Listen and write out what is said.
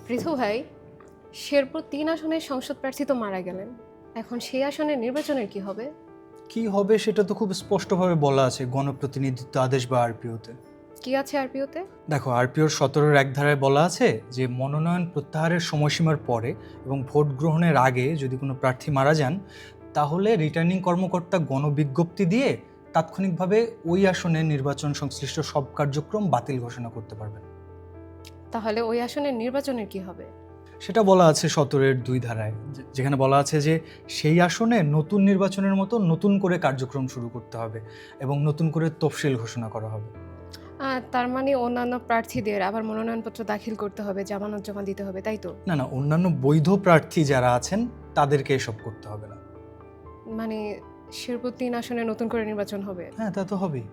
পৃথু ভাই, শেরপুর ৩ আসনের সংসদ প্রার্থী তো মারা গেলেন, এখন সেই আসনের নির্বাচনের কি হবে? কি হবে সেটা তো খুব স্পষ্টভাবে বলা আছে গণপ্রতিনিধিত্ব আদেশ বা আরপিওতে। কি আছে আরপিওতে? দেখো, আরপিওর ১৭-র এক ধারায় বলা আছে যে মনোনয়ন প্রত্যাহারের সময়সীমার পরে এবং ভোট গ্রহণের আগে যদি কোনো প্রার্থী মারা যান, তাহলে রিটার্নিং কর্মকর্তা গণবিজ্ঞপ্তি দিয়ে তাৎক্ষণিকভাবে ওই আসনে নির্বাচন সংশ্লিষ্ট সব কার্যক্রম বাতিল ঘোষণা করতে পারবেন। তাহলে ওই আসনের নির্বাচনের কি হবে? সেটা বলা আছে ১৭-এর ২ ধারায়, যেখানে বলা আছে যে সেই আসনে নতুন নির্বাচনের মতো নতুন করে কার্যক্রম শুরু করতে হবে এবং নতুন করে তফসিল ঘোষণা করা হবে। তার মানে অন্যান্য প্রার্থীদের আবার মনোনয়নপত্র দাখিল করতে হবে, জামানত জমা দিতে হবে, তাই তো? না না, অন্যান্য বৈধ প্রার্থী যারা আছেন তাদেরকে এসব করতে হবে না। মানে শেরপুর ৩ আসনে নতুন করে নির্বাচন হবে? হ্যাঁ, তা তো হবেই।